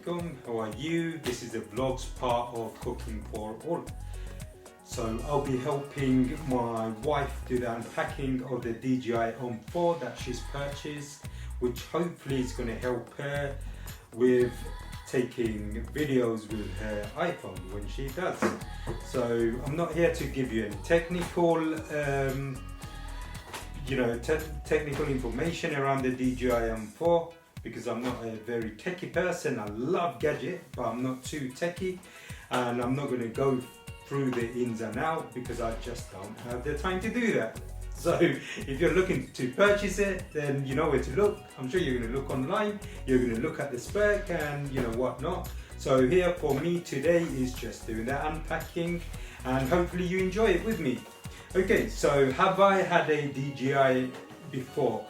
alaikum, how are you? This is the vlogs part of Cooking for All. So I'll be helping my wife do the unpacking of the DJI OM4 that she's purchased, which hopefully is going to help her with taking videos with her iPhone when she does. So I'm not here to give you any technical technical information around the DJI OM4 because I'm not a very techie person. I love gadget, but I'm not too techie, and I'm not going to go through the ins and out because I just don't have the time to do that. So if you're looking to purchase it, then you know where to look. I'm sure you're going to look online, you're going to look at the spec and whatnot. So here for me today is just doing that unpacking, and hopefully you enjoy it with me. Okay, so have I had a DJI before?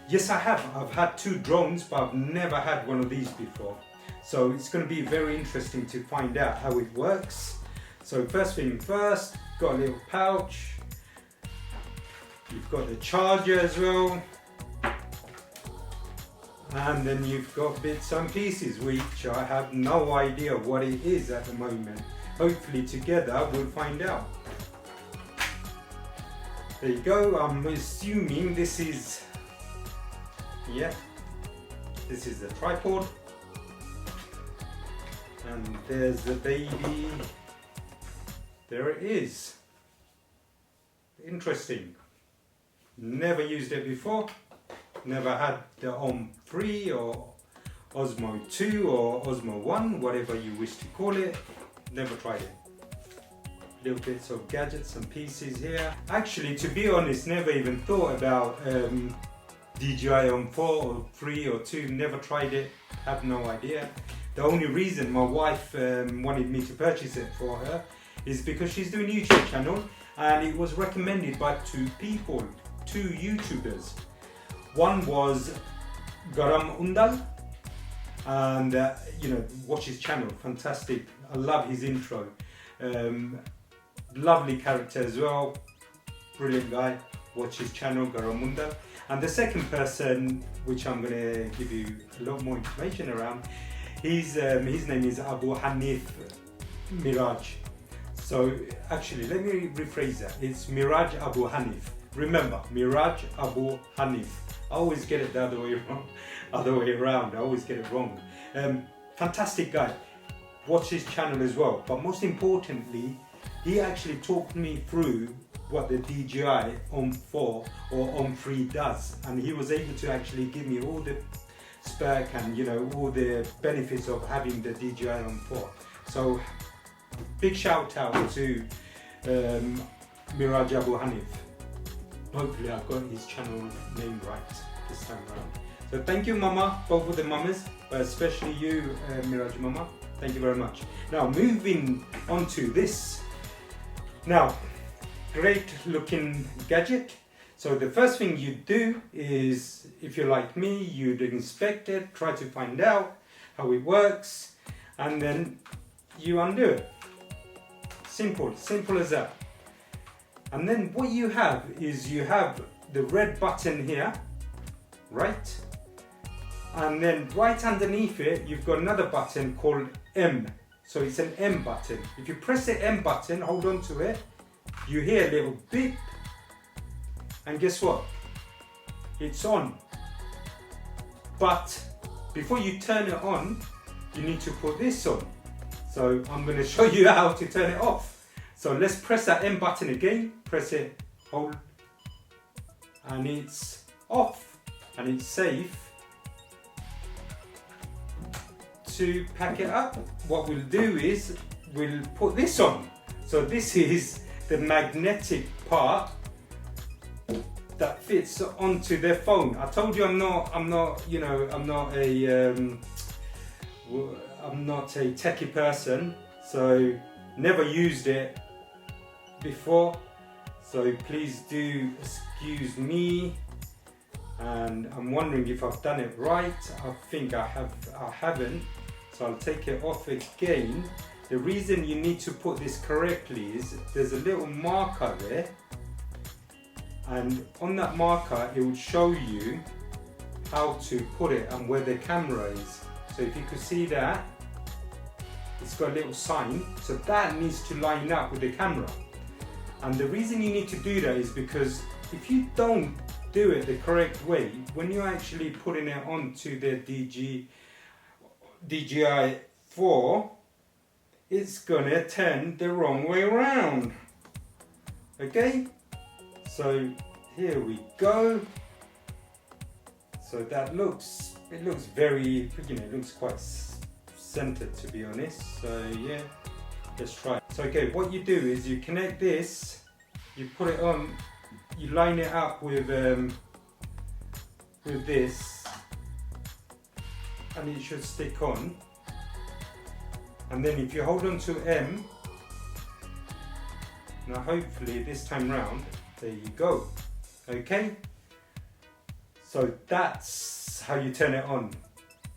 Yes, I have. I've had two drones, but I've never had one of these before. So it's going to be very interesting to find out how it works. So first thing first, got a little pouch. You've got the charger as well. And then you've got bits and pieces, which I have no idea what it is at the moment. Hopefully together we'll find out. There you go. I'm assuming this is, this is the tripod. And there's the baby. There it is. Interesting. Never used it before. Never had the OM3 or Osmo 2 or Osmo 1, whatever you wish to call it. Never tried it. Little bits of gadgets and pieces here. Actually, to be honest, never even thought about DJI OM4 or 3 or 2. Never tried it. Have no idea. The only reason my wife wanted me to purchase it for her is because she's doing a YouTube channel, and it was recommended by two YouTubers. One was Garam and watch his channel, fantastic. I love his intro. Lovely character as well, brilliant guy. Watch his channel, Garam. And the second person, which I'm going to give you a lot more information around, his name is Abu Hanif Miraj. So actually, let me rephrase that. It's Miraj Abu Hanif. Remember, Miraj Abu Hanif. I always get it the other way around. I always get it wrong. Fantastic guy. Watch his channel as well. But most importantly, he actually talked me through what the DJI OM4 or OM3 does, and he was able to actually give me all the spec and all the benefits of having the DJI OM4. So big shout out to Miraj Abu Hanif. Hopefully I got his channel name right this time around. So thank you, Mama, both of the mamas, but especially you, Miraj Mama. Thank you very much. Now moving on to this. Now, great looking gadget. So the first thing you do is, if you're like me, you'd inspect it, try to find out how it works, and then you undo it. Simple as that. And then what you have is you have the red button here, right? And then right underneath it, you've got another button called M. So it's an M button. If you press the M button, hold on to it, you hear a little beep, and guess what? It's on. But before you turn it on, you need to put this on. So I'm going to show you how to turn it off. So let's press that M button again, press it, hold, and it's off, and it's safe to pack it up. What we'll do is we'll put this on. So this is the magnetic part that fits onto their phone. I told you I'm not a techie person, so never used it before, so please do excuse me, and I'm wondering if I've done it right. I think I haven't, so I'll take it off again. The reason you need to put this correctly is there's a little marker there, and on that marker it will show you how to put it and where the camera is. So if you could see that, it's got a little sign, so that needs to line up with the camera. And the reason you need to do that is because if you don't do it the correct way, when you're actually putting it onto the DJI 4, it's gonna turn the wrong way around. Okay, so here we go. So that looks, it looks very, it looks quite centered, to be honest. So yeah, let's try it. So okay, what you do is you connect this, you put it on, you line it up with this, and it should stick on. And then if you hold on to M, now hopefully this time round, there you go. Okay, so that's how you turn it on.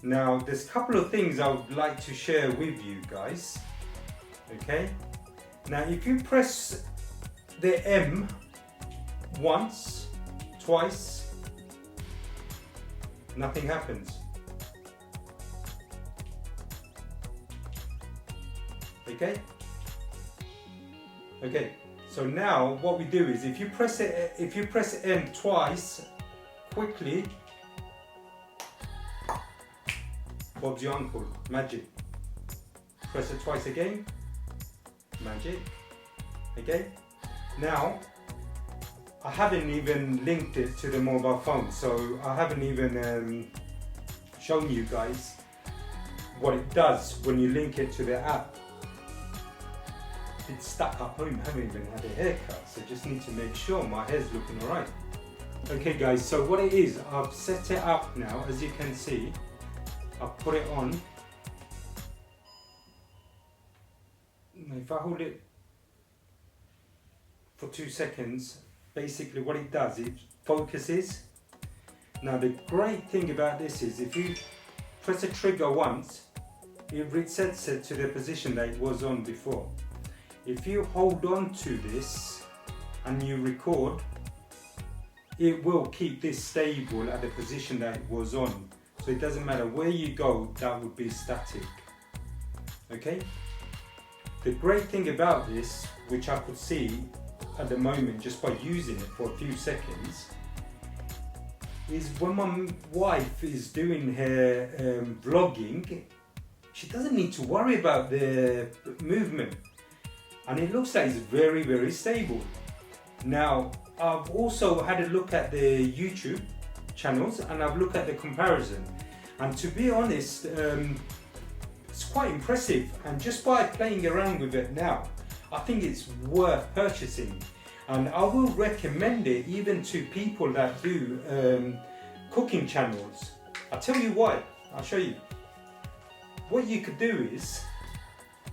Now there's a couple of things I would like to share with you guys. Okay, now if you press the M once, twice, nothing happens. Okay? Okay, so now what we do is if you press M twice quickly, Bob's your uncle, magic. Press it twice again, magic. Okay? Now I haven't even linked it to the mobile phone, so I haven't even shown you guys what it does when you link it to the app. It's stuck up home, haven't even had a haircut, so just need to make sure my hair's looking alright. Okay guys, so what it is, I've set it up now, as you can see. I've put it on. If I hold it for 2 seconds, basically what it does, it focuses. Now the great thing about this is if you press a trigger once, it resets it to the position that it was on before. If you hold on to this and you record, it will keep this stable at the position that it was on. So it doesn't matter where you go, that would be static. Okay? The great thing about this, which I could see at the moment just by using it for a few seconds, is when my wife is doing her vlogging, she doesn't need to worry about the movement. And it looks like it's very, very stable. Now, I've also had a look at the YouTube channels and I've looked at the comparison. And to be honest, it's quite impressive. And just by playing around with it now, I think it's worth purchasing. And I will recommend it even to people that do cooking channels. I'll tell you why, I'll show you. What you could do is,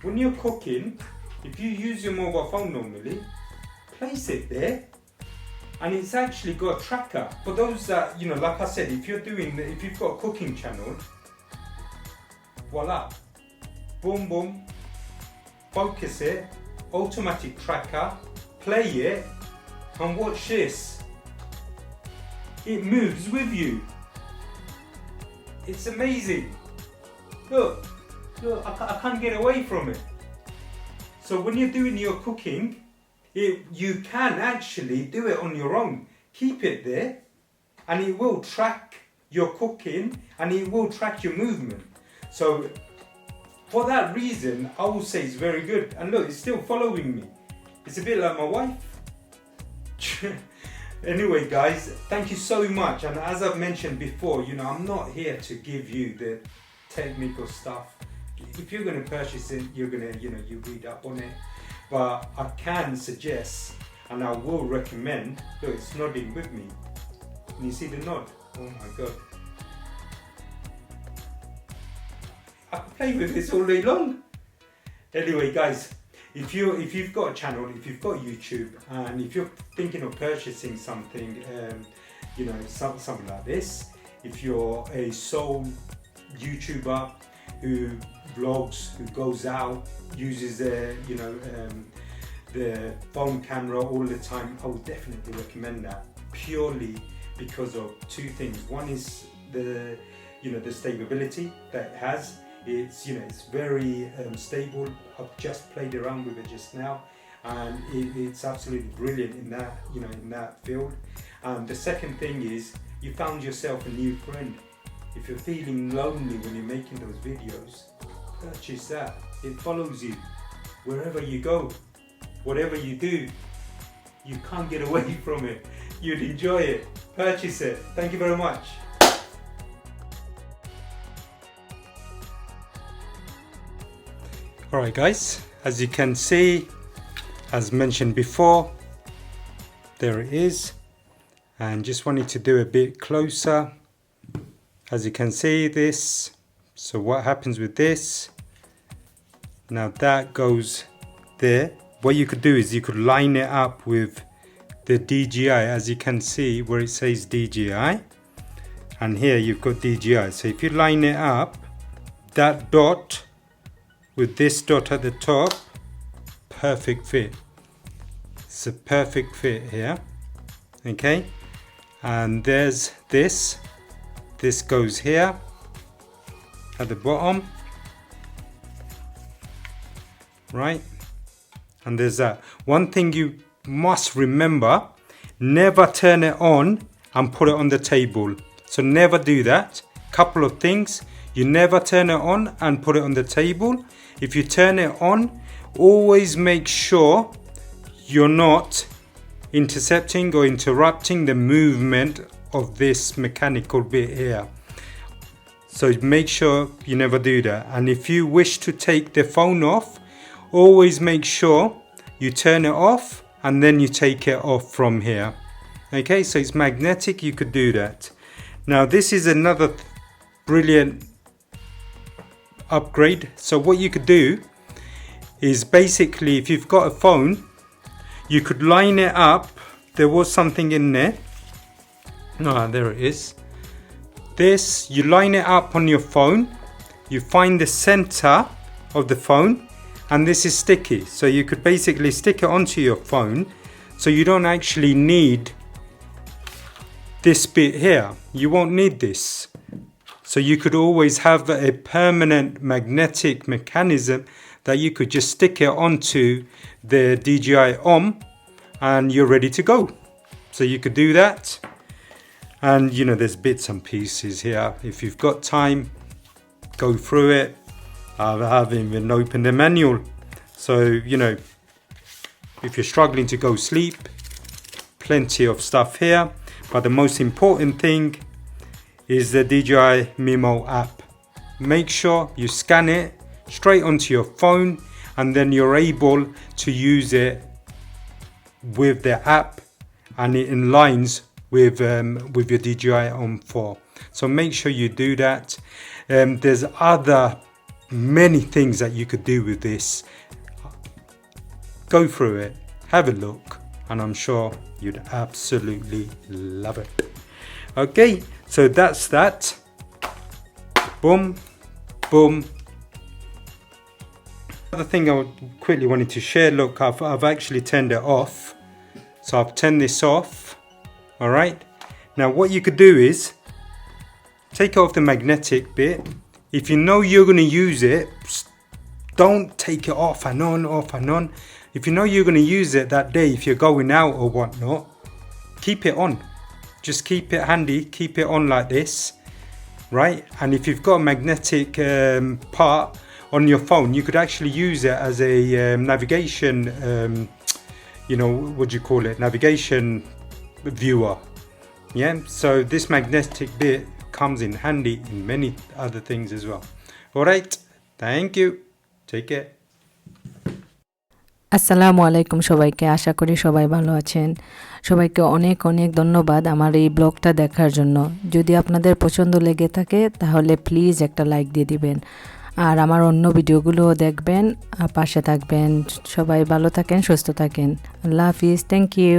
when you're cooking, if you use your mobile phone normally, place it there, and it's actually got a tracker. For those that, like I said, if you've got a cooking channel, voila, boom, boom, focus it, automatic tracker, play it, and watch this. It moves with you. It's amazing. Look, I can't get away from it. So when you're doing your cooking, you can actually do it on your own. Keep it there and it will track your cooking and it will track your movement. So for that reason, I will say it's very good. And look, it's still following me. It's a bit like my wife. Anyway guys, thank you so much. And as I've mentioned before, I'm not here to give you the technical stuff. If you're going to purchase it, you're going to, you read up on it. But I can suggest, and I will recommend, look, it's nodding with me. Can you see the nod? Oh my God. I can play with this all day long. Anyway guys, if you've got a channel, if you've got YouTube, and if you're thinking of purchasing something, something like this, if you're a sole YouTuber who vlogs, who goes out, uses the phone camera all the time, I would definitely recommend that, purely because of two things. One is the stability that it has. It's, you know, it's very stable. I've just played around with it just now, and it's absolutely brilliant in that, you know, in that field. And the second thing is, you found yourself a new friend. If you're feeling lonely when you're making those videos, purchase that. It follows you wherever you go, whatever you do. You can't get away from it. You'd enjoy it. Purchase it. Thank you very much. Alright guys, as you can see, as mentioned before, there it is. And just wanted to do a bit closer. As you can see this, so what happens with this, now that goes there. What you could do is you could line it up with the DJI, as you can see where it says DJI, and here you've got DJI. So if you line it up, that dot with this dot at the top, perfect fit. It's a perfect fit here, okay? And there's this goes here at the bottom, right? And there's that. One thing you must remember, never turn it on and put it on the table. So never do that. Couple of things, you never turn it on and put it on the table. If you turn it on, always make sure you're not intercepting or interrupting the movement of this mechanical bit here. So make sure you never do that. And if you wish to take the phone off, always make sure you turn it off and then you take it off from here. Okay, so it's magnetic, you could do that. Now this is another brilliant upgrade. So what you could do is basically, if you've got a phone, you could line it up. There was something in there. There it is. This, you line it up on your phone, you find the center of the phone, and this is sticky, so you could basically stick it onto your phone, so you don't actually need this bit here. You won't need this. So you could always have a permanent magnetic mechanism that you could just stick it onto the DJI OM and you're ready to go. So you could do that. And you know, there's bits and pieces here. If you've got time, go through it. I haven't even opened the manual. So, you know, if you're struggling to go sleep, plenty of stuff here. But the most important thing is the DJI Mimo app. Make sure you scan it straight onto your phone, and then you're able to use it with the app, and it aligns with your DJI OM4. So make sure you do that. There's many things that you could do with this. Go through it, have a look, and I'm sure you'd absolutely love it. Okay, so that's that. Boom, boom. Another thing I quickly wanted to share, look, I've actually turned it off. So I've turned this off. All right, now what you could do is take off the magnetic bit. If you know you're going to use it, don't take it off and on, off and on. If you know you're going to use it that day, if you're going out or whatnot, keep it on. Just keep it handy, keep it on like this, right? And if you've got a magnetic part on your phone, you could actually use it as a navigation, you know, what do you call it? Navigation viewer. Yeah, so this magnetic bit comes in handy in many other things as well. All right, thank you. Take care. আসসালামু আলাইকুম সবাইকে, আশা করি সবাই ভালো আছেন। সবাইকে অনেক অনেক ধন্যবাদ আমার এই ব্লগটা দেখার জন্য। যদি আপনাদের পছন্দ লেগে থাকে তাহলে প্লিজ একটা লাইক দিয়ে দিবেন, আর আমার অন্য ভিডিওগুলোও দেখবেন, পাশে থাকবেন। সবাই ভালো থাকেন, সুস্থ থাকেন। আল্লাহ হাফিজ, থ্যাংক ইউ।